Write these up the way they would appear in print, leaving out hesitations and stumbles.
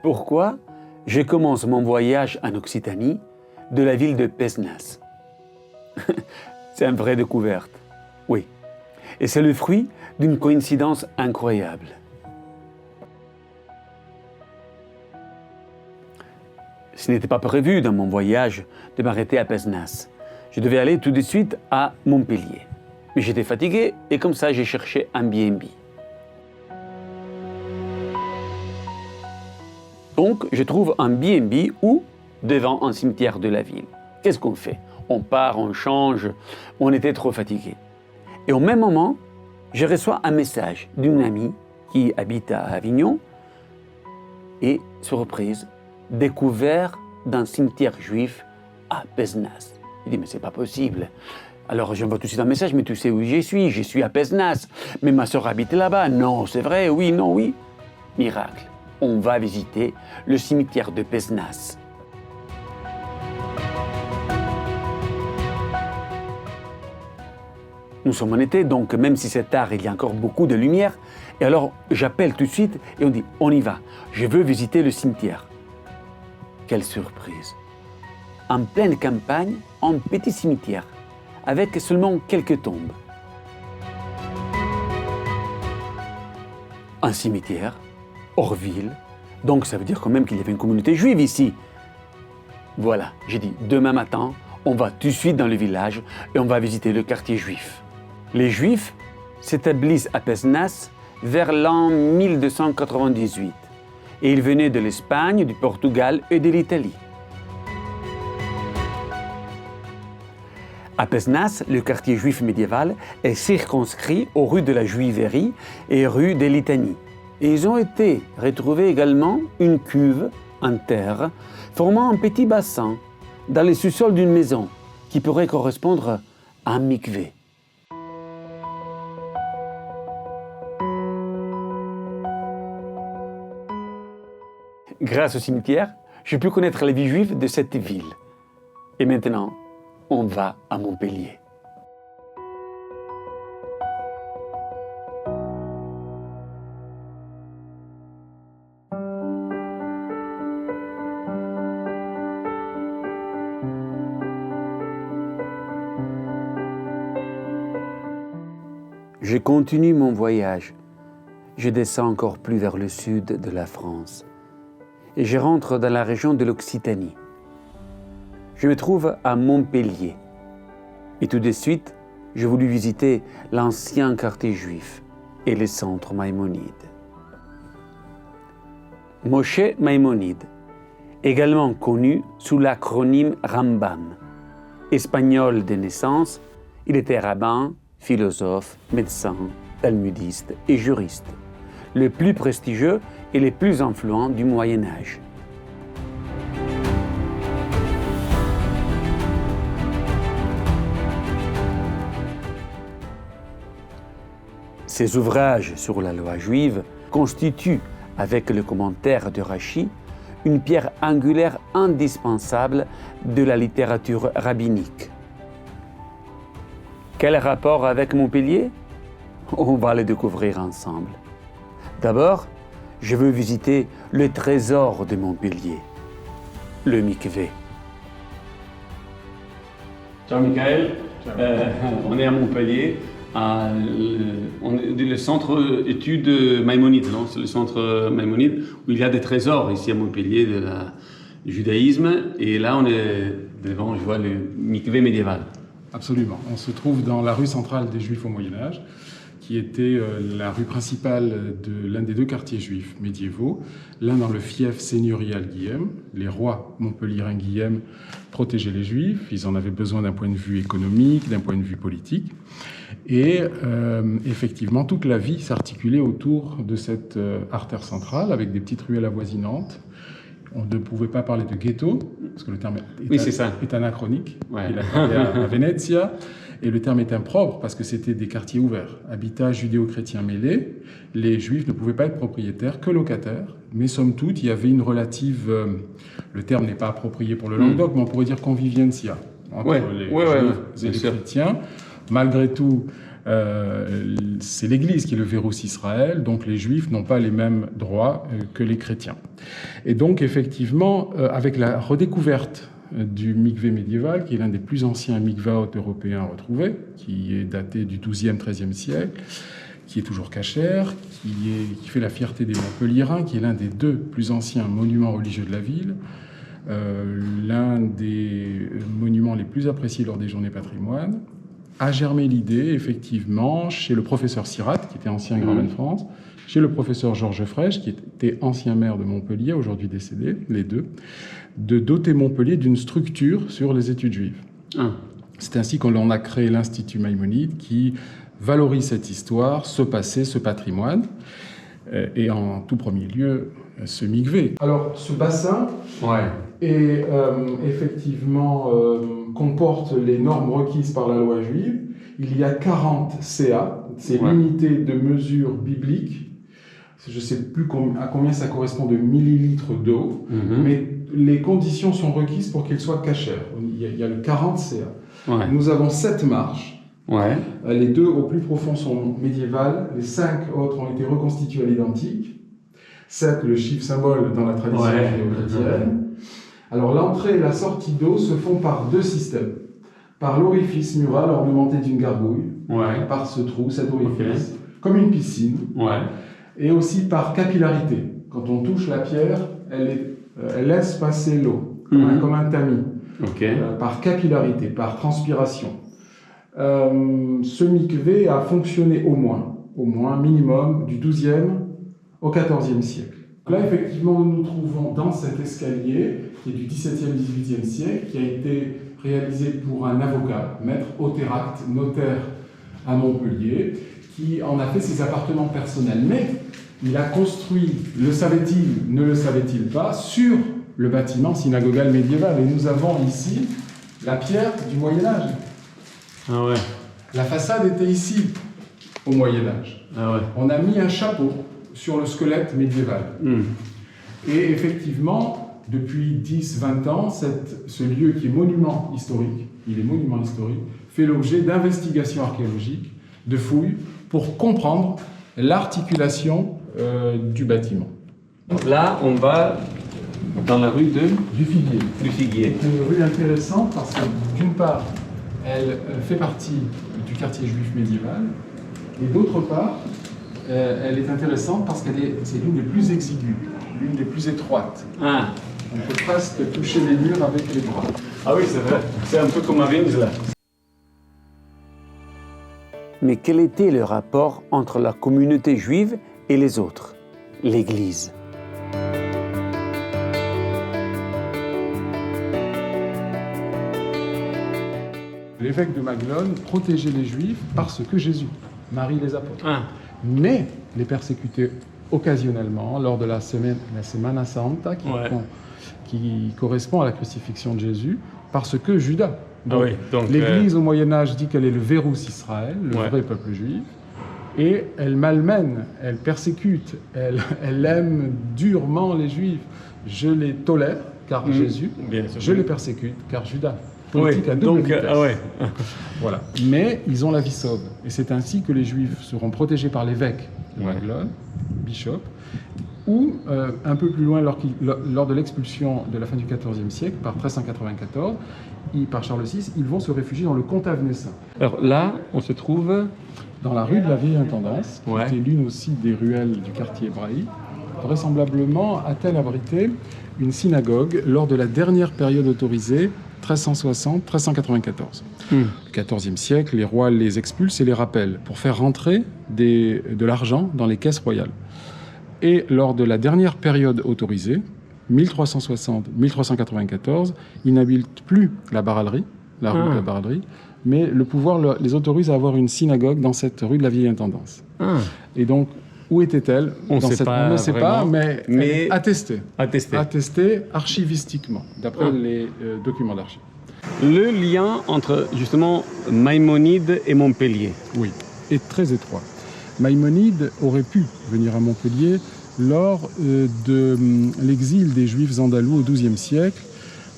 Pourquoi je commence mon voyage en Occitanie de la ville de Pézenas. C'est une vraie découverte, oui. Et c'est le fruit d'une coïncidence incroyable. Ce n'était pas prévu dans mon voyage de m'arrêter à Pézenas. Je devais aller tout de suite à Montpellier. Mais j'étais fatigué et comme ça, j'ai cherché un B&B. Donc, je trouve un B&B où, devant un cimetière de la ville. Qu'est-ce qu'on fait? On part, on change, on était trop fatigué. Et au même moment, je reçois un message d'une amie qui habite à Avignon et, surprise, découvert d'un cimetière juif à Pézenas. Il dit, mais c'est pas possible. Alors j'envoie tout de suite un message, mais tu sais où je suis à Pézenas. Mais ma soeur habite là-bas. Non, c'est vrai, oui, non, oui. Miracle, on va visiter le cimetière de Pézenas. Nous sommes en été, donc même si c'est tard, il y a encore beaucoup de lumière. Et alors j'appelle tout de suite et on dit, on y va, je veux visiter le cimetière. Quelle surprise! En pleine campagne, un petit cimetière, avec seulement quelques tombes. Un cimetière, hors ville, donc ça veut dire quand même qu'il y avait une communauté juive ici. Voilà, j'ai dit, demain matin, on va tout de suite dans le village et on va visiter le quartier juif. Les Juifs s'établissent à Pézenas vers l'an 1298 et ils venaient de l'Espagne, du Portugal et de l'Italie. À Pézenas, le quartier juif médiéval est circonscrit aux rues de la Juiverie et rue des Litanies. Et ils ont été retrouvés également une cuve en terre formant un petit bassin dans le sous-sol d'une maison qui pourrait correspondre à un mikvé. Grâce au cimetière, j'ai pu connaître la vie juive de cette ville. Et maintenant, on va à Montpellier. Je continue mon voyage. Je descends encore plus vers le sud de la France. Et je rentre dans la région de l'Occitanie. Je me trouve à Montpellier. Et tout de suite, j'ai voulu visiter l'ancien quartier juif et le centre Maïmonide. Moshe Maïmonide, également connu sous l'acronyme Rambam. Espagnol de naissance, il était rabbin, philosophe, médecin, talmudiste et juriste, le plus prestigieux et le plus influent du Moyen Âge. Ses ouvrages sur la loi juive constituent, avec le commentaire de Rachi, une pierre angulaire indispensable de la littérature rabbinique. Quel rapport avec Montpellier? On va le découvrir ensemble. D'abord, je veux visiter le trésor de Montpellier, le mikvé. Ciao Michael, on est à Montpellier, le centre études Maïmonide, non? C'est le centre Maïmonide où il y a des trésors ici à Montpellier du judaïsme. Et là, on est devant, je vois, le mikvé médiéval. Absolument. On se trouve dans la rue centrale des Juifs au Moyen-Âge, qui était la rue principale de l'un des deux quartiers juifs médiévaux, l'un dans le fief seigneurial Guillem. Les rois montpelliérains Guillem protégeaient les Juifs, ils en avaient besoin d'un point de vue économique, d'un point de vue politique. Et effectivement, toute la vie s'articulait autour de cette artère centrale, avec des petites ruelles avoisinantes. On ne pouvait pas parler de ghetto, parce que le terme est anachronique. Ouais. Il a parlé à Venezia. Et le terme est impropre parce que c'était des quartiers ouverts, habitat judéo-chrétien mêlé. Les juifs ne pouvaient pas être propriétaires, que locataires. Mais somme toute, il y avait une relative, le terme n'est pas approprié pour le Languedoc, mais on pourrait dire convivencia entre les juifs et les chrétiens. Malgré tout, c'est l'Église qui est le Vérus Israël, donc les Juifs n'ont pas les mêmes droits que les chrétiens. Et donc effectivement, avec la redécouverte du mikvé médiéval, qui est l'un des plus anciens mikvaot européens retrouvés, qui est daté du XIIe, XIIIe siècle, qui est toujours cachère, qui fait la fierté des Montpelliérains, qui est l'un des 2 plus anciens monuments religieux de la ville, l'un des monuments les plus appréciés lors des Journées patrimoine, a germé l'idée, effectivement, chez le professeur Sirat, qui était ancien grand de France, chez le professeur Georges Frêche, qui était ancien maire de Montpellier, aujourd'hui décédé, les 2, de doter Montpellier d'une structure sur les études juives. C'est ainsi qu'on a créé l'Institut Maïmonide, qui valorise cette histoire, ce passé, ce patrimoine, et en tout premier lieu, ce mikvé. Alors, ce bassin est, effectivement, comporte les normes requises par la loi juive. Il y a 40 CA, c'est l'unité de mesure biblique. Je ne sais plus à combien ça correspond de millilitres d'eau, mais les conditions sont requises pour qu'il soit cachère. Il y a le 40 CA. Nous avons 7 marches. Les 2 au plus profond sont médiévales, les 5 autres ont été reconstituées à l'identique. 7, le chiffre symbole dans la tradition judéo-chrétienne. Alors l'entrée et la sortie d'eau se font par 2 systèmes. Par l'orifice mural ornementé d'une gargouille, par ce trou, cet orifice, comme une piscine, et aussi par capillarité. Quand on touche la pierre, elle laisse passer l'eau, comme un tamis, par capillarité, par transpiration. Ce mikvé a fonctionné au moins minimum du XIIe au XIVe siècle. Là, effectivement, nous nous trouvons dans cet escalier qui est du XVIIe, XVIIIe siècle, qui a été réalisé pour un avocat, maître Auteracte, notaire à Montpellier, qui en a fait ses appartements personnels. Mais il a construit, le savait-il, ne le savait-il pas, sur le bâtiment synagogal médiéval. Et nous avons ici la pierre du Moyen-Âge. La façade était ici, au Moyen-Âge. On a mis un chapeau sur le squelette médiéval. Et effectivement, depuis 10-20 ans, ce lieu qui est monument historique, fait l'objet d'investigations archéologiques, de fouilles, pour comprendre l'articulation du bâtiment. Là, on va dans la rue du Figuier. C'est une rue intéressante parce que, d'une part, elle fait partie du quartier juif médiéval, et d'autre part, elle est intéressante parce c'est l'une des plus exiguës, l'une des plus étroites. On peut presque toucher les murs avec les bras. Ah oui, c'est vrai. C'est un peu comme à Reims, là. Mais quel était le rapport entre la communauté juive et les autres, l'Église? L'évêque de Maglone protégeait les Juifs parce que Jésus, Marie les apôtres, mais les persécutait occasionnellement lors de la Semana Santa qui correspond à la crucifixion de Jésus parce que Judas. Donc, l'Église au Moyen-Âge dit qu'elle est le Vérus Israël, le vrai peuple juif, et elle malmène, elle persécute, elle aime durement les Juifs. Je les tolère car Jésus, je les persécute car Judas. Politique à double vitesse. Voilà. Mais ils ont la vie sauve. Et c'est ainsi que les Juifs seront protégés par l'évêque de Maglone, bishop, ou un peu plus loin, lors de l'expulsion de la fin du XIVe siècle, par 1394, par Charles VI, ils vont se réfugier dans le comtat venessin. Alors là, on se trouve dans la rue de la Vieille Intendance, qui était l'une aussi des ruelles du quartier hébraïque. Vraisemblablement a-t-elle abrité une synagogue lors de la dernière période autorisée, 1360-1394. Le XIVe siècle, les rois les expulsent et les rappellent pour faire rentrer de l'argent dans les caisses royales. Et lors de la dernière période autorisée, 1360-1394, ils n'habitent plus la barallerie, la rue de la barallerie, mais le pouvoir les autorise à avoir une synagogue dans cette rue de la Vieille Intendance. Et donc, où était-elle? On ne sait pas, mais attestée archivistiquement, d'après les documents d'archives. Le lien entre, justement, Maïmonide et Montpellier. Oui, est très étroit. Maïmonide aurait pu venir à Montpellier lors de l'exil des Juifs andalous au XIIe siècle,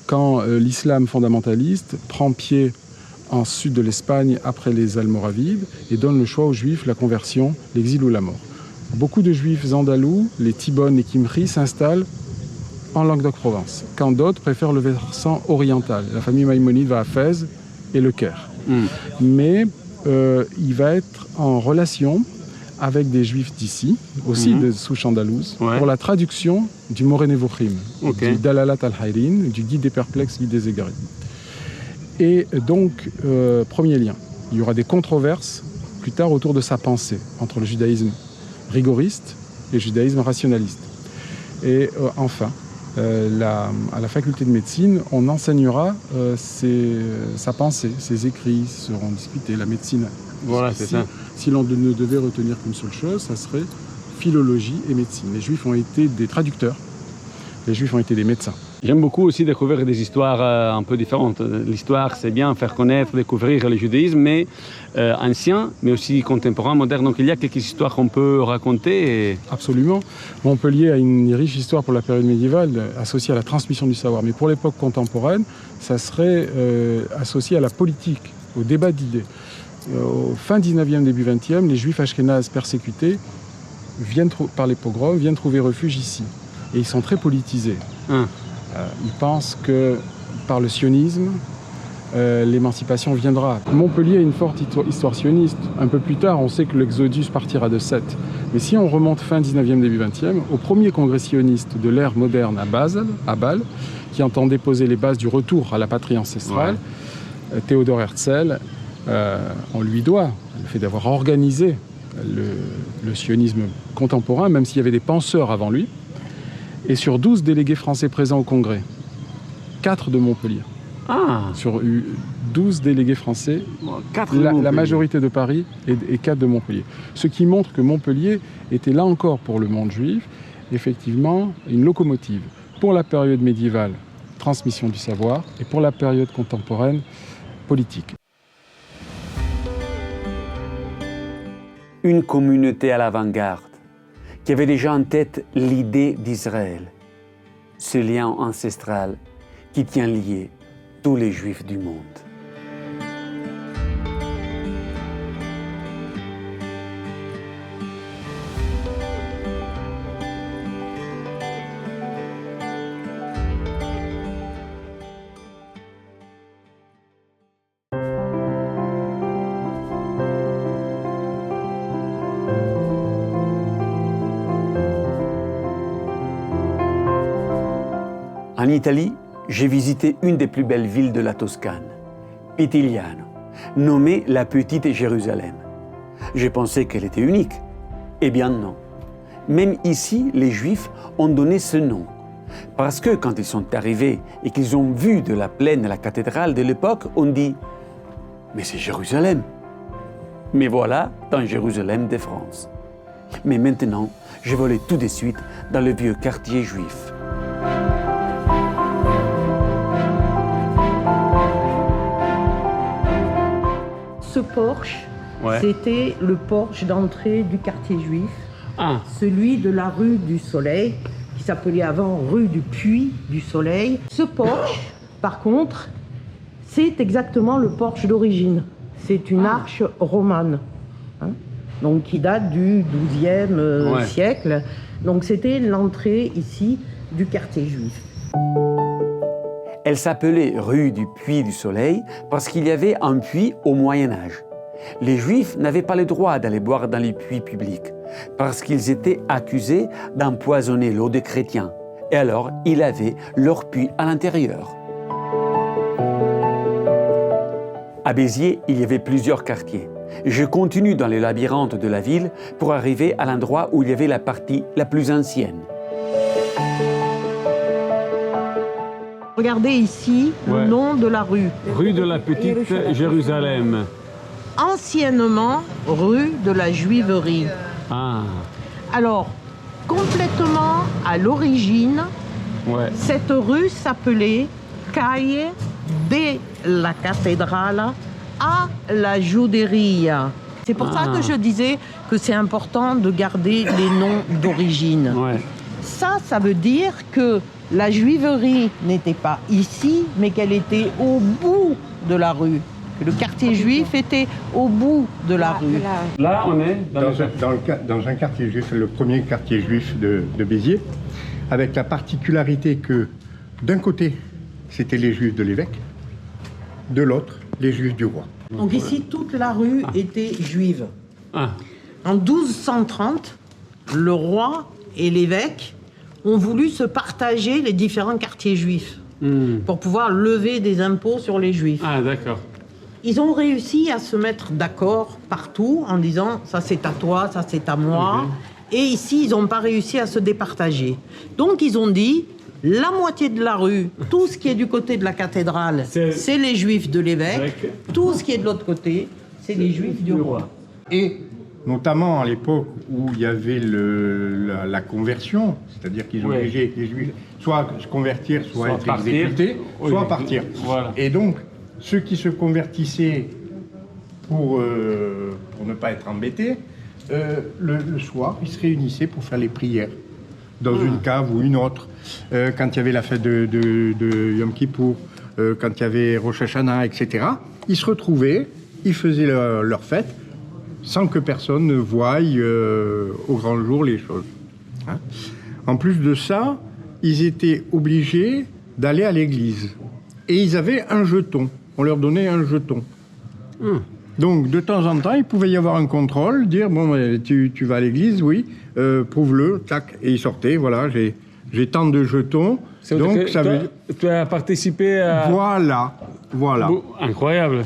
quand l'islam fondamentaliste prend pied en sud de l'Espagne après les Almoravides et donne le choix aux Juifs, la conversion, l'exil ou la mort. Beaucoup de Juifs andalous, les Tibones et Kimri, s'installent en Languedoc-Provence, quand d'autres préfèrent le versant oriental. La famille Maïmonide va à Fès et le Caire. Mais il va être en relation avec des Juifs d'ici, aussi de souche andalouse, pour la traduction du Moré Nevuchim, du Dalalat al-Hayrin, du Guide des perplexes, Guide des égarés. Et donc, premier lien, il y aura des controverses plus tard autour de sa pensée, entre le judaïsme rigoriste et le judaïsme rationaliste. Et enfin, à la faculté de médecine, on enseignera sa pensée, ses écrits seront discutés, la médecine. Voilà, c'est ça. Si l'on ne devait retenir qu'une seule chose, ça serait philologie et médecine. Les Juifs ont été des traducteurs, les Juifs ont été des médecins. J'aime beaucoup aussi découvrir des histoires un peu différentes. L'histoire, c'est bien faire connaître, découvrir le judaïsme, mais ancien, mais aussi contemporain, moderne. Donc il y a quelques histoires qu'on peut raconter. Absolument. Montpellier a une riche histoire pour la période médiévale, associée à la transmission du savoir. Mais pour l'époque contemporaine, ça serait associé à la politique, au débat d'idées. Au fin 19e, début 20e, les Juifs ashkénazes persécutés par les pogroms viennent trouver refuge ici. Et ils sont très politisés. Ils pensent que par le sionisme, l'émancipation viendra. Montpellier a une forte histoire sioniste. Un peu plus tard, on sait que l'exodus partira de Sète. Mais si on remonte fin 19e, début 20e, au premier congrès sioniste de l'ère moderne à Bâle, qui entendait poser les bases du retour à la patrie ancestrale, Théodore Herzl, on lui doit le fait d'avoir organisé le sionisme contemporain, même s'il y avait des penseurs avant lui. Et sur 12 délégués français présents au Congrès, 4 de Montpellier. Sur 12 délégués français, la majorité de Paris et 4 de Montpellier. Ce qui montre que Montpellier était là encore pour le monde juif, effectivement, une locomotive. Pour la période médiévale, transmission du savoir, et pour la période contemporaine, politique. Une communauté à l'avant-garde, qui avait déjà en tête l'idée d'Israël, ce lien ancestral qui tient lié tous les Juifs du monde. En Italie, j'ai visité une des plus belles villes de la Toscane, Pitigliano, nommée la Petite Jérusalem. J'ai pensé qu'elle était unique. Eh bien non. Même ici, les Juifs ont donné ce nom. Parce que quand ils sont arrivés et qu'ils ont vu de la plaine la cathédrale de l'époque, on dit « Mais c'est Jérusalem !» Mais voilà, dans Jérusalem de France. Mais maintenant, je vais aller tout de suite dans le vieux quartier juif. Ce porche, c'était le porche d'entrée du quartier juif, celui de la rue du Soleil, qui s'appelait avant rue du Puits du Soleil. Ce porche, par contre, c'est exactement le porche d'origine. C'est une arche romane, donc qui date du XIIe siècle. Donc c'était l'entrée ici du quartier juif. Elle s'appelait rue du Puits du Soleil parce qu'il y avait un puits au Moyen-Âge. Les Juifs n'avaient pas le droit d'aller boire dans les puits publics parce qu'ils étaient accusés d'empoisonner l'eau des chrétiens. Et alors, ils avaient leur puits à l'intérieur. À Béziers, il y avait plusieurs quartiers. Je continue dans les labyrinthes de la ville pour arriver à l'endroit où il y avait la partie la plus ancienne. Regardez ici le nom de la rue. Rue de la Petite Jérusalem. Anciennement, rue de la Juiverie. Alors, complètement à l'origine, cette rue s'appelait Calle de la Cathédrale à la Juderia. C'est pour ça que je disais que c'est important de garder les noms d'origine. Ça veut dire que la juiverie n'était pas ici, mais qu'elle était au bout de la rue. Le quartier juif était au bout de la rue. Là, on est dans un quartier juif, le premier quartier juif de Béziers, avec la particularité que d'un côté, c'était les juifs de l'évêque, de l'autre, les juifs du roi. Donc ici, toute la rue était juive. Ah. En 1230, le roi et l'évêque ont voulu se partager les différents quartiers juifs pour pouvoir lever des impôts sur les juifs. Ah, d'accord. Ils ont réussi à se mettre d'accord partout en disant ça c'est à toi, ça c'est à moi. Et ici, ils n'ont pas réussi à se départager. Donc ils ont dit la moitié de la rue, tout ce qui est du côté de la cathédrale, c'est les juifs de l'évêque. Tout ce qui est de l'autre côté, c'est les juifs du roi. Et notamment à l'époque où il y avait la conversion, c'est-à-dire qu'ils obligeaient les juifs soit à se convertir, soit à être exécutés, soit à partir. Voilà. Et donc, ceux qui se convertissaient pour ne pas être embêtés, le soir, ils se réunissaient pour faire les prières dans une cave ou une autre. Quand il y avait la fête de Yom Kippour, quand il y avait Rosh Hashanah, etc., ils se retrouvaient, ils faisaient leur fête sans que personne ne voie au grand jour les choses. Hein? En plus de ça, ils étaient obligés d'aller à l'église. Et ils avaient un jeton. On leur donnait un jeton. Donc, de temps en temps, il pouvait y avoir un contrôle, dire, bon, tu vas à l'église, oui, prouve-le, tac, et ils sortaient, voilà, j'ai tant de jetons. Donc, ça veut... Tu as participé à... Voilà. Bon, incroyable.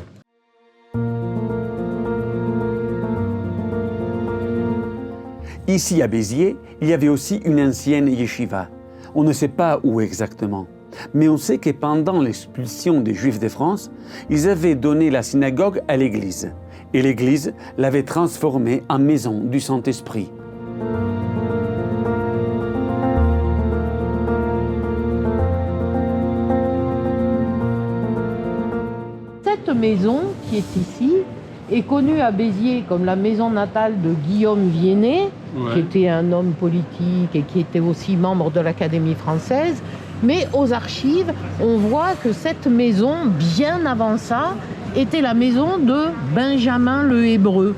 Ici, à Béziers, il y avait aussi une ancienne yeshiva. On ne sait pas où exactement. Mais on sait que pendant l'expulsion des Juifs de France, ils avaient donné la synagogue à l'Église. Et l'Église l'avait transformée en maison du Saint-Esprit. Cette maison qui est ici est connue à Béziers comme la maison natale de Guillaume Viennet, qui était un homme politique et qui était aussi membre de l'Académie française. Mais aux archives, on voit que cette maison, bien avant ça, était la maison de Benjamin le Hébreu.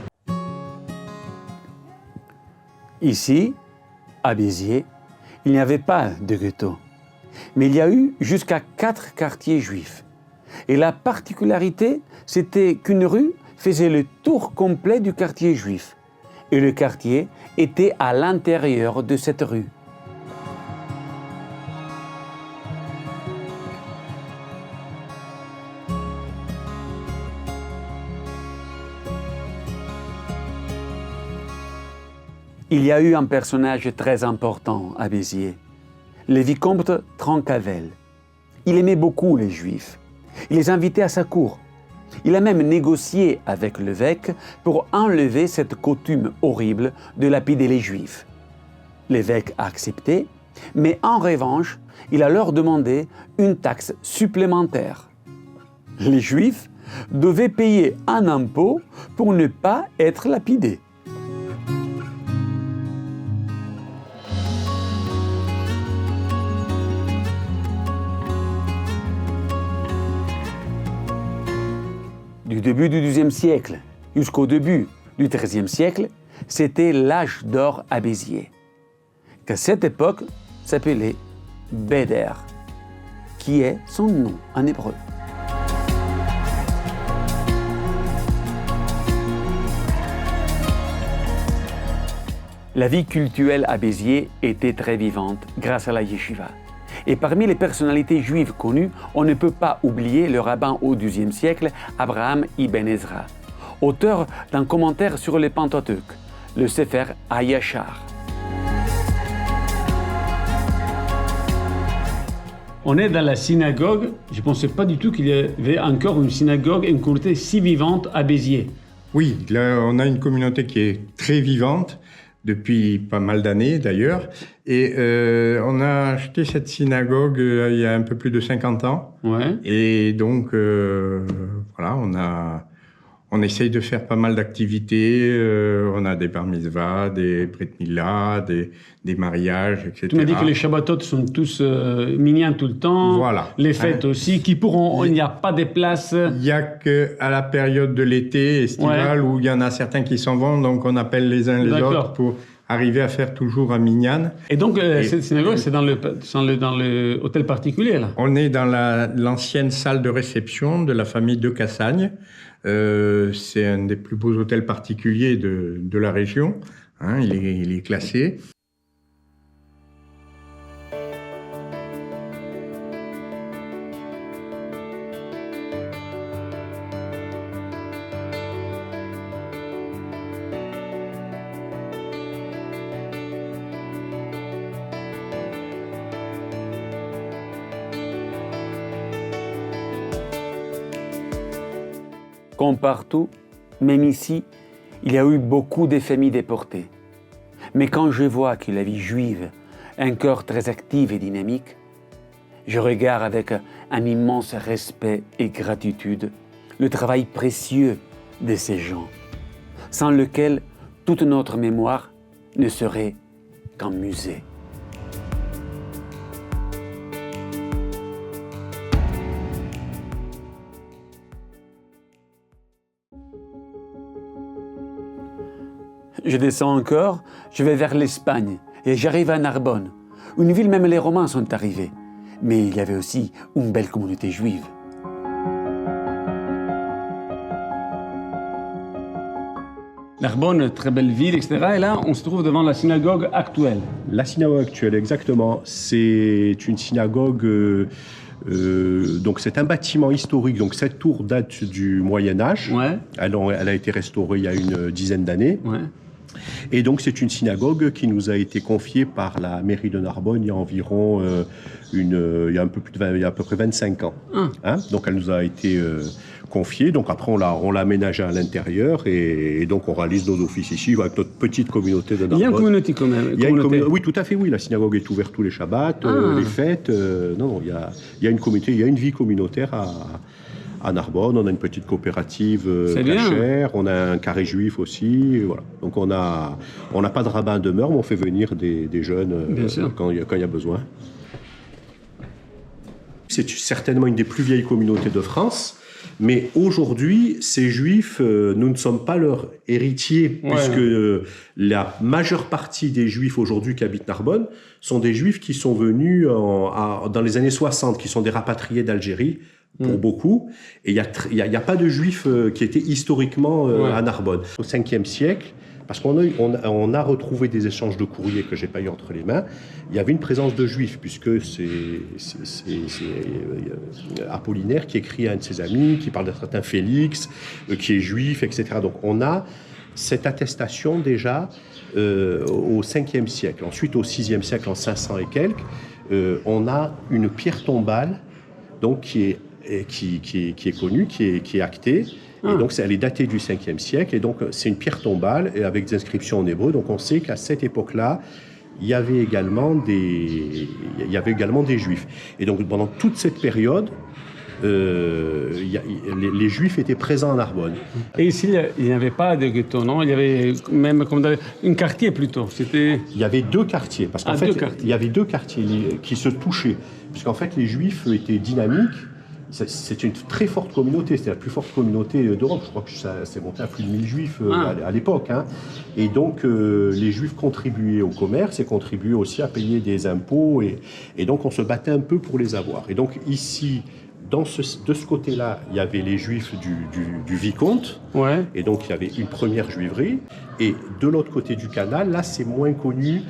Ici, à Béziers, il n'y avait pas de ghetto. Mais il y a eu jusqu'à 4 quartiers juifs. Et la particularité, c'était qu'une rue faisait le tour complet du quartier juif. Et le quartier était à l'intérieur de cette rue. Il y a eu un personnage très important à Béziers, le vicomte Trencavel. Il aimait beaucoup les Juifs. Il les invitait à sa cour. Il a même négocié avec l'évêque pour enlever cette coutume horrible de lapider les Juifs. L'évêque a accepté, mais en revanche, il a leur demandé une taxe supplémentaire. Les Juifs devaient payer un impôt pour ne pas être lapidés. Du début du XIIe siècle jusqu'au début du XIIIe siècle, c'était l'âge d'or à Béziers, qu'à cette époque s'appelait Béder, qui est son nom en hébreu. La vie culturelle à Béziers était très vivante grâce à la yeshiva. Et parmi les personnalités juives connues, on ne peut pas oublier le rabbin au XIIe siècle, Abraham Ibn Ezra, auteur d'un commentaire sur les Pentateuque, le Sefer HaYashar. On est dans la synagogue. Je ne pensais pas du tout qu'il y avait encore une synagogue, une communauté si vivante à Béziers. Oui, là, on a une communauté qui est très vivante, depuis pas mal d'années d'ailleurs. Et on a acheté cette synagogue il y a un peu plus de 50 ans. Ouais. Et donc, voilà, On essaye de faire pas mal d'activités. On a des bar mitzvahs, des brit milah, des mariages, etc. Tu m'as dit que les Shabbatot sont tous mignons tout le temps. Voilà. Les fêtes aussi. Il n'y a pas de place. Il n'y a qu'à la période de l'été estivale où il y en a certains qui s'en vont, donc on appelle les uns les autres pour arriver à faire toujours un minyan. Et donc, cette synagogue, c'est dans le hôtel particulier, là? On est dans l'ancienne salle de réception de la famille de Cassagne. C'est un des plus beaux hôtels particuliers de la région. Hein, il est classé. Comme partout, même ici, il y a eu beaucoup de familles déportées. Mais quand je vois que la vie juive est encore très active et dynamique, je regarde avec un immense respect et gratitude le travail précieux de ces gens, sans lequel toute notre mémoire ne serait qu'un musée. Je descends encore, je vais vers l'Espagne et j'arrive à Narbonne, une ville même les Romains sont arrivés. Mais il y avait aussi une belle communauté juive. Narbonne, très belle ville, etc. Et là, on se trouve devant la synagogue actuelle. La synagogue actuelle, exactement. C'est une synagogue... donc c'est un bâtiment historique, donc cette tour date du Moyen-Âge. Ouais. Elle a été restaurée il y a une dizaine d'années. Ouais. Et donc c'est une synagogue qui nous a été confiée par la mairie de Narbonne il y a environ il y a à peu près 25 ans. Hein, donc elle nous a été confiée. Donc après on l'a aménagée à l'intérieur et donc on réalise nos offices ici avec notre petite communauté de Narbonne. Il y a une communauté quand même. Oui, tout à fait, oui. La synagogue est ouverte tous les Shabbats, les fêtes. Non, il y a une communauté, il y a une vie communautaire à Narbonne. On a une petite coopérative cachère, on a un carré juif aussi. Voilà. Donc on n'a pas de rabbin à demeure, mais on fait venir des jeunes quand il y a besoin. C'est certainement une des plus vieilles communautés de France. Mais aujourd'hui, ces Juifs, nous ne sommes pas leurs héritiers, puisque la majeure partie des Juifs aujourd'hui qui habitent Narbonne sont des Juifs qui sont venus dans les années 60, qui sont des rapatriés d'Algérie, pour beaucoup. Et il n'y a pas de Juifs qui étaient historiquement à Narbonne. Au 5e siècle, parce qu'on a retrouvé des échanges de courriers que je n'ai pas eu entre les mains, il y avait une présence de Juifs, puisque c'est Apollinaire qui écrit à un de ses amis, qui parle d'un certain Félix, qui est juif, etc. Donc on a cette attestation déjà au 5e siècle. Ensuite, au 6e siècle, en 500 et quelques, on a une pierre tombale donc, qui est connue, qui est actée. Et donc, elle est datée du 5e siècle. Et donc, c'est une pierre tombale et avec des inscriptions en hébreu. Donc, on sait qu'à cette époque-là, il y avait également des Juifs. Et donc, pendant toute cette période, les Juifs étaient présents à Narbonne. Et ici, il n'y avait pas de ghetto, non? Il y avait même un quartier plutôt. Il y avait deux quartiers. Parce qu'en fait, il y avait deux quartiers qui se touchaient. Puisqu'en fait, les Juifs étaient dynamiques. C'est une très forte communauté, c'était la plus forte communauté d'Europe. Je crois que ça s'est monté à plus de 1000 Juifs à l'époque. Hein. Et donc, les Juifs contribuaient au commerce et contribuaient aussi à payer des impôts. Et donc, on se battait un peu pour les avoir. Et donc, ici, de ce côté-là, il y avait les Juifs du vicomte. Ouais. Et donc, il y avait une première juiverie. Et de l'autre côté du canal, là, c'est moins connu.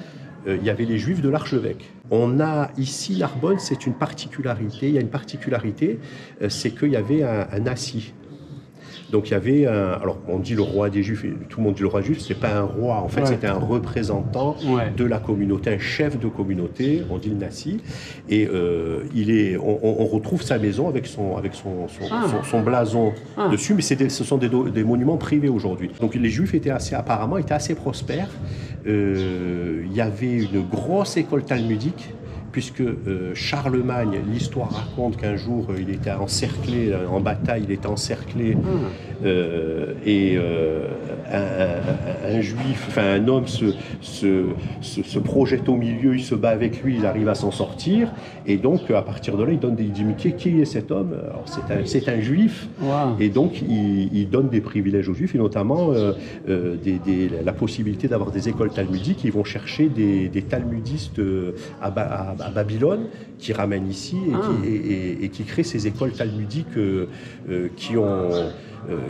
Il y avait les Juifs de l'archevêque. On a ici, Narbonne, c'est une particularité. Il y a une particularité, c'est qu'il y avait un nassi. Donc il y avait alors on dit le roi des Juifs, tout le monde dit le roi juif, c'est pas un roi, en fait c'était un représentant de la communauté, un chef de communauté, on dit le nassi, et on retrouve sa maison avec son blason dessus, mais ce sont des monuments privés aujourd'hui. Donc les Juifs apparemment étaient assez prospères. Il y avait une grosse école talmudique, puisque Charlemagne, l'histoire raconte qu'un jour il était encerclé, en bataille, il était encerclé un juif, enfin un homme se projette au milieu, il se bat avec lui, il arrive à s'en sortir, et donc à partir de là, il dit mais qui est cet homme? Alors c'est un juif, wow. Et donc il donne des privilèges aux juifs, et notamment la possibilité d'avoir des écoles talmudiques. Ils vont chercher des talmudistes à Babylone, qui ramènent ici et qui créent ces écoles talmudiques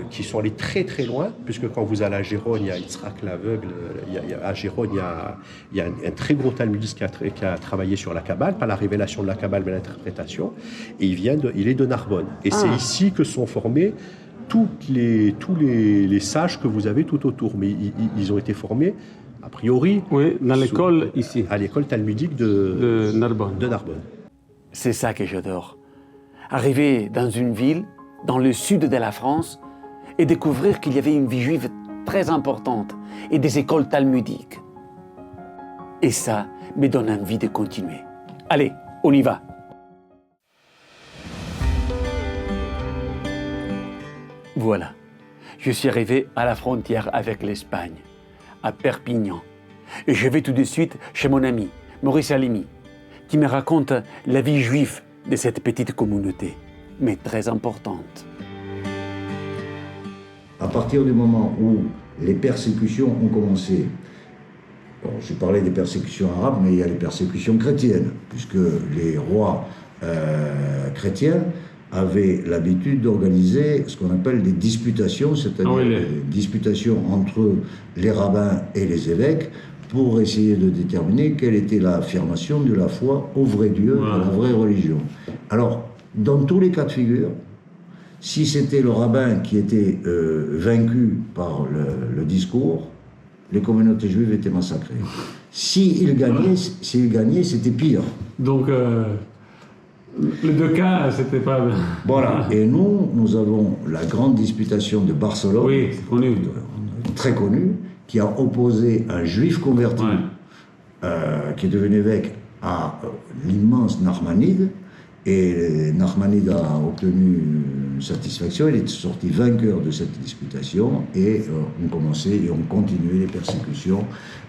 qui sont allés très très loin, puisque quand vous allez à Gérone, il y a Yitzhak l'aveugle, à Gérone, il y a un très gros talmudiste qui a travaillé sur la Kabbale, pas la révélation de la Kabbale, mais l'interprétation, et il est de Narbonne. Et c'est ici que sont formés tous les sages que vous avez tout autour, mais ils ont été formés, a priori, dans l'école ici. À l'école talmudique de Narbonne. C'est ça que j'adore. Arriver dans une ville, dans le sud de la France, et découvrir qu'il y avait une vie juive très importante et des écoles talmudiques. Et ça me donne envie de continuer. Allez, on y va. Voilà, je suis arrivé à la frontière avec l'Espagne, à Perpignan. Et je vais tout de suite chez mon ami, Maurice Halimi, qui me raconte la vie juive de cette petite communauté, mais très importante. À partir du moment où les persécutions ont commencé, bon, j'ai parlé des persécutions arabes, mais il y a les persécutions chrétiennes, puisque les rois chrétiens avaient l'habitude d'organiser ce qu'on appelle des disputations, c'est-à-dire des disputations entre les rabbins et les évêques, pour essayer de déterminer quelle était l'affirmation de la foi au vrai Dieu, de la vraie religion. Alors, dans tous les cas de figure, si c'était le rabbin qui était vaincu par le discours, les communautés juives étaient massacrées. S'il gagnait, c'était pire. Donc, les deux cas, c'était pas... Voilà, et nous avons la grande disputation de Barcelone, très connue, qui a opposé un juif converti, qui est devenu évêque, à l'immense Narmanide, et Narmanide a obtenu une satisfaction, il est sorti vainqueur de cette disputation, et on commençait et on continuait les persécutions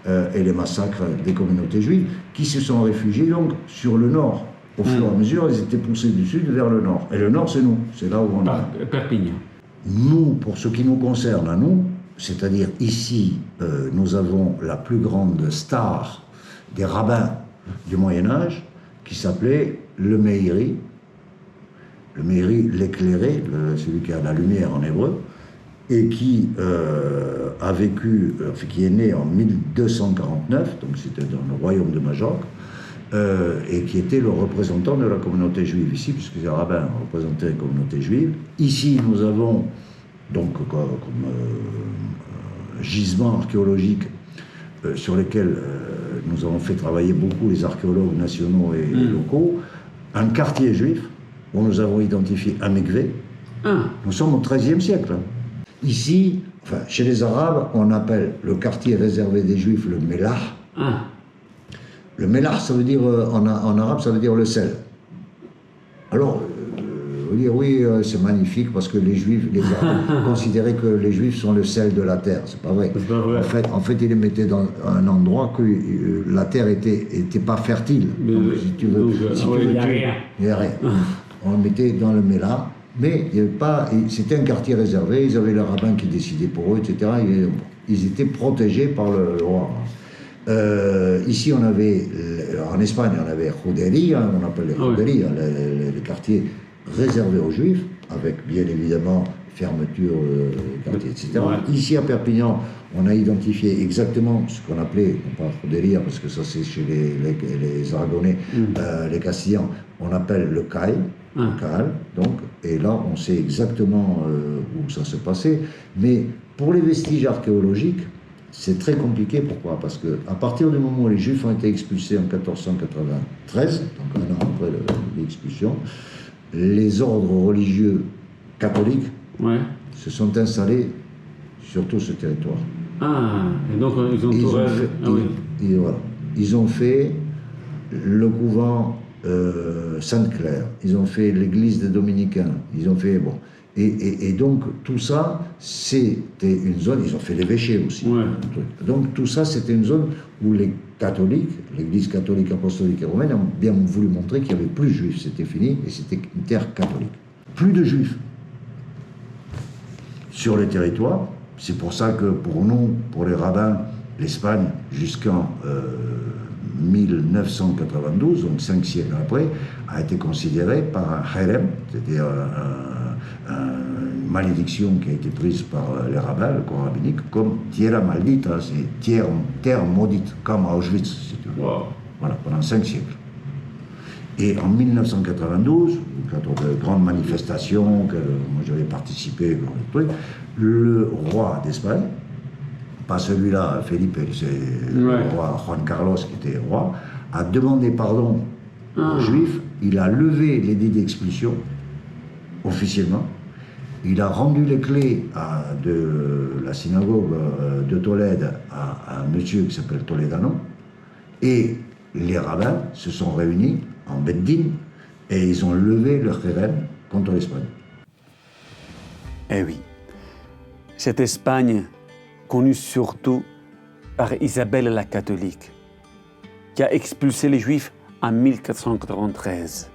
et les massacres des communautés juives, qui se sont réfugiées donc sur le nord. Au fur et à mesure, ils étaient poussés du sud vers le nord. Et le nord, c'est nous, c'est là où on est. Perpignan. Nous, pour ce qui nous concerne à nous, c'est-à-dire ici, nous avons la plus grande star des rabbins du Moyen-Âge, qui s'appelait le Meiri, l'éclairé, celui qui a la lumière en hébreu, et qui a vécu, qui est né en 1249, donc c'était dans le royaume de Majorque, et qui était le représentant de la communauté juive ici, puisque les rabbins représentaient la communauté juive. Ici, nous avons donc comme gisement archéologique sur lesquels nous avons fait travailler beaucoup les archéologues nationaux et locaux, un quartier juif où nous avons identifié un mikvé. Nous sommes au XIIIe siècle. Ici, enfin, chez les Arabes, on appelle le quartier réservé des Juifs le Mellah. Le Mellah, ça veut dire, en arabe, ça veut dire le sel. Alors, vous dire oui, c'est magnifique parce que les Juifs, les Arabes considéraient que les Juifs sont le sel de la terre. C'est pas vrai. En fait, ils les mettaient dans un endroit que la terre était pas fertile. Donc, si tu veux, il n'y a rien. On le mettait dans le Mellah, mais il y avait pas. C'était un quartier réservé. Ils avaient le rabbin qui décidait pour eux, etc. Ils étaient protégés par le roi. Ici, on avait, en Espagne, on avait Juderia, on appelle les Juderia, les quartiers réservés aux Juifs, avec bien évidemment fermeture des quartiers, etc. Ici, à Perpignan, on a identifié exactement ce qu'on appelait, non pas Juderia, parce que ça c'est chez les Aragonais, les Castillans, on appelle le Cail, donc, et là, on sait exactement où ça se passait, mais pour les vestiges archéologiques, c'est très compliqué. Pourquoi? Parce qu'à partir du moment où les Juifs ont été expulsés en 1493, donc un an après l'expulsion, les ordres religieux catholiques se sont installés sur tout ce territoire. Et donc ils ont fait le couvent Sainte-Claire, ils ont fait l'église des Dominicains, ils ont fait... Bon, Et donc tout ça, c'était une zone, ils ont fait l'évêché aussi. Ouais. Donc tout ça, c'était une zone où les catholiques, l'Église catholique, apostolique et romaine, ont bien voulu montrer qu'il n'y avait plus de juifs, c'était fini, et c'était une terre catholique. Plus de juifs sur les territoires. C'est pour ça que pour nous, pour les rabbins, l'Espagne, jusqu'en 1992, donc 5 siècles après, a été considérée par un harem, c'est-à-dire une malédiction qui a été prise par les rabbins, le corps rabbinique, comme tierra maldita, c'est terre maudite, comme à Auschwitz, si tu veux. Wow. Voilà, pendant 5 siècles. Et en 1992, lors de grandes manifestations, moi j'avais participé, le roi d'Espagne, pas celui-là, Felipe, c'est le roi Juan Carlos qui était roi, a demandé pardon aux Juifs, il a levé l'édit d'expulsion, officiellement, il a rendu les clés de la synagogue de Tolède à un monsieur qui s'appelle Toledano, et les rabbins se sont réunis en Beddin et ils ont levé leur kérem contre l'Espagne. Eh oui, cette Espagne connue surtout par Isabelle la catholique, qui a expulsé les Juifs en 1493.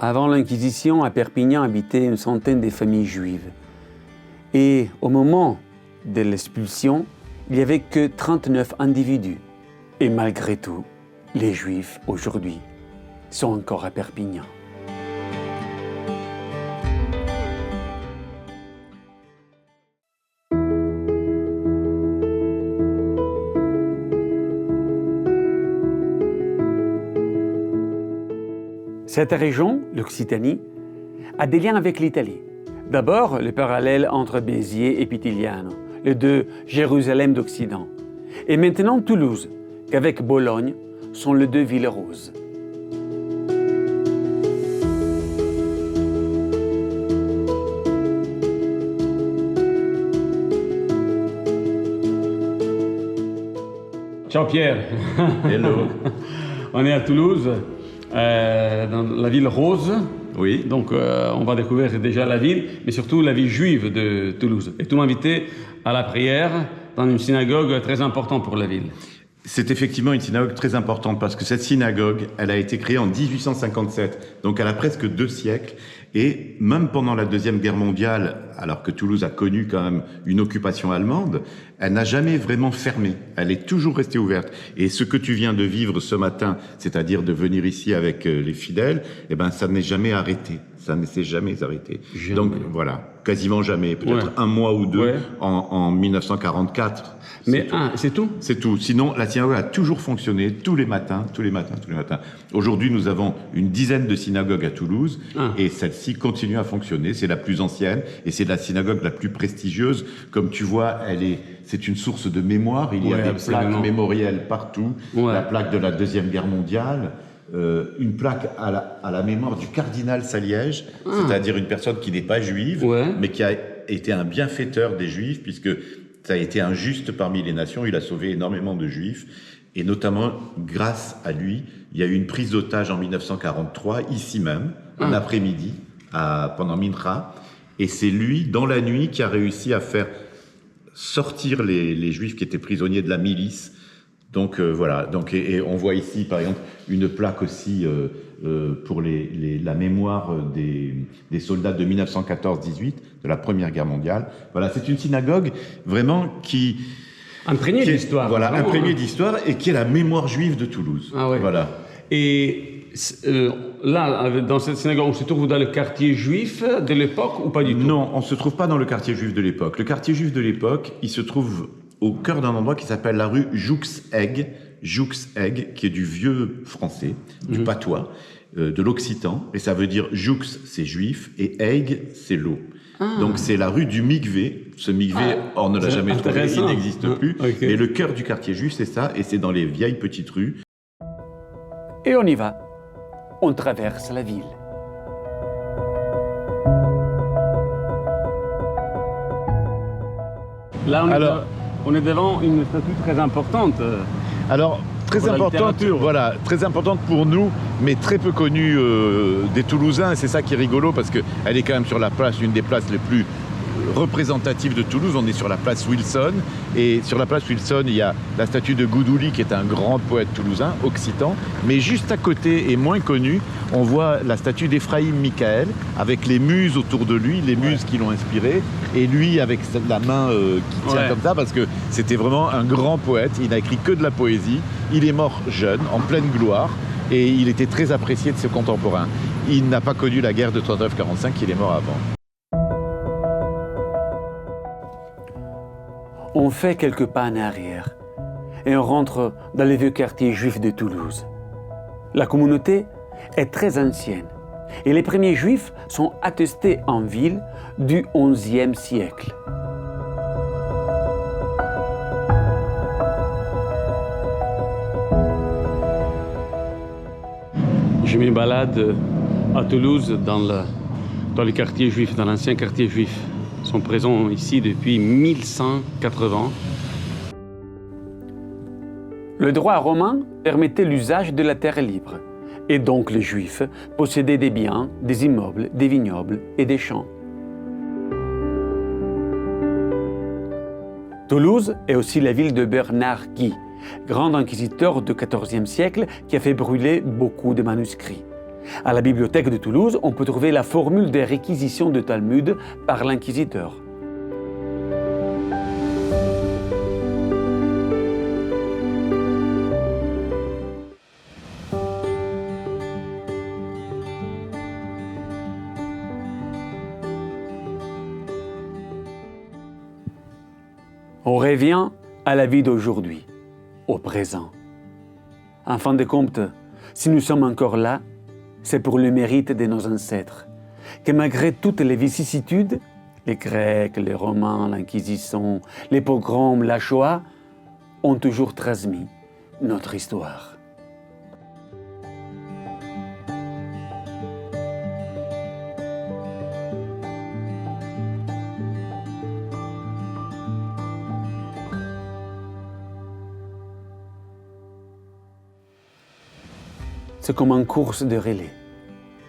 Avant l'Inquisition, à Perpignan habitaient une centaine de familles juives. Et au moment de l'expulsion, il n'y avait que 39 individus. Et malgré tout, les Juifs, aujourd'hui, sont encore à Perpignan. Cette région, l'Occitanie, a des liens avec l'Italie. D'abord, le parallèle entre Béziers et Pitigliano, les deux Jérusalem d'Occident. Et maintenant Toulouse, qu'avec Bologne, sont les deux villes roses. Ciao Pierre. Hello. On est à Toulouse, dans la ville rose. Oui. Donc on va découvrir déjà la ville, mais surtout la vie juive de Toulouse. Et tu m'as invité à la prière dans une synagogue très importante pour la ville. C'est effectivement une synagogue très importante parce que cette synagogue, elle a été créée en 1857, donc elle a presque 2 siècles. Et même pendant la Deuxième Guerre mondiale, alors que Toulouse a connu quand même une occupation allemande, elle n'a jamais vraiment fermé. Elle est toujours restée ouverte. Et ce que tu viens de vivre ce matin, c'est-à-dire de venir ici avec les fidèles, eh ben, ça n'est jamais arrêté. Ça ne s'est jamais arrêté. Jamais. Donc voilà, quasiment jamais. Peut-être un mois ou deux en 1944. Mais c'est tout? C'est tout. Sinon, la synagogue a toujours fonctionné tous les matins. Aujourd'hui, nous avons une dizaine de synagogues à Toulouse et celle-ci continue à fonctionner. C'est la plus ancienne et c'est la synagogue la plus prestigieuse. Comme tu vois, c'est une source de mémoire. Il y a des plaques mémorielles partout. La plaque de la Deuxième Guerre mondiale. Une plaque à la mémoire du cardinal Saliège, c'est-à-dire une personne qui n'est pas juive, mais qui a été un bienfaiteur des Juifs, puisque ça a été un juste parmi les nations, il a sauvé énormément de Juifs, et notamment grâce à lui, il y a eu une prise d'otage en 1943, ici même, un après-midi, pendant Mincha, et c'est lui, dans la nuit, qui a réussi à faire sortir les Juifs qui étaient prisonniers de la milice. Donc voilà, et on voit ici par exemple une plaque aussi pour la mémoire des soldats de 1914-18, de la Première Guerre mondiale. Voilà, c'est une synagogue vraiment qui... Imprégnée d'histoire. Voilà, imprégnée d'histoire et qui est la mémoire juive de Toulouse. Ah ouais. Voilà. Et là, dans cette synagogue, on se trouve dans le quartier juif de l'époque ou pas du tout? Non, on ne se trouve pas dans le quartier juif de l'époque. Le quartier juif de l'époque, il se trouve au cœur d'un endroit qui s'appelle la rue Joux-Egg, qui est du vieux français, du patois, de l'occitan, et ça veut dire Joux, c'est juif, et Egg, c'est l'eau. Donc c'est la rue du Mikvé. Ce Mikvé, on ne l'a jamais trouvé, il n'existe plus. Mais le cœur du quartier juif, c'est ça, et c'est dans les vieilles petites rues. Et on y va. On traverse la ville. Là, on est devant une statue très importante. Alors, très importante, voilà, très importante pour nous, mais très peu connue des Toulousains. Et c'est ça qui est rigolo parce qu'elle est quand même sur la place, une des places les plus représentatives de Toulouse. On est sur la place Wilson. Et sur la place Wilson, il y a la statue de Goudouli, qui est un grand poète toulousain, occitan. Mais juste à côté, et moins connu, on voit la statue d'Ephraïm Michael, avec les muses autour de lui, les muses qui l'ont inspiré, et lui avec la main qui tient comme ça, parce que c'était vraiment un grand poète. Il n'a écrit que de la poésie. Il est mort jeune, en pleine gloire, et il était très apprécié de ses contemporains. Il n'a pas connu la guerre de 39-45, il est mort avant. On fait quelques pas en arrière et on rentre dans les vieux quartiers juifs de Toulouse. La communauté est très ancienne et les premiers juifs sont attestés en ville du XIe siècle. Je me balade à Toulouse dans le quartier juif, dans l'ancien quartier juif. Ils sont présents ici depuis 1180. Le droit romain permettait l'usage de la terre libre, et donc les Juifs possédaient des biens, des immeubles, des vignobles et des champs. Toulouse est aussi la ville de Bernard Guy, grand inquisiteur du XIVe siècle qui a fait brûler beaucoup de manuscrits. À la bibliothèque de Toulouse, on peut trouver la formule de réquisition du Talmud par l'inquisiteur. On revient à la vie d'aujourd'hui, au présent. En fin de compte, si nous sommes encore là, c'est pour le mérite de nos ancêtres, que malgré toutes les vicissitudes, les Grecs, les Romains, l'Inquisition, les pogroms, la Shoah, ont toujours transmis notre histoire. C'est comme une course de relais.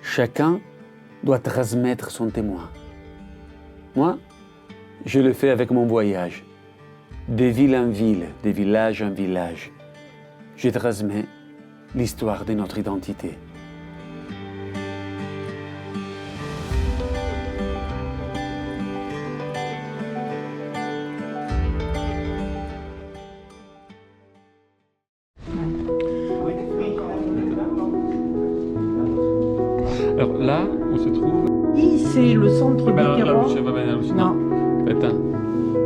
Chacun doit transmettre son témoin. Moi, je le fais avec mon voyage. De ville en ville, de village en village. Je transmets l'histoire de notre identité. Alors là, on se trouve... C'est le centre du La terroir. luce va bene aussi. Non. Aspetta.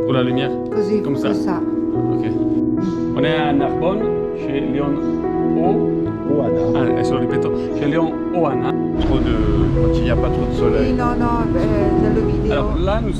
Pour la lumière. Così, Comme ça. comme Ok. On est à Narbonne, chez Léon Oana. Ah, adesso lo ripeto. Chez Léon Oana. Quand il n'y a pas trop de soleil. Sì, no, no, nelle video. Alors là, nous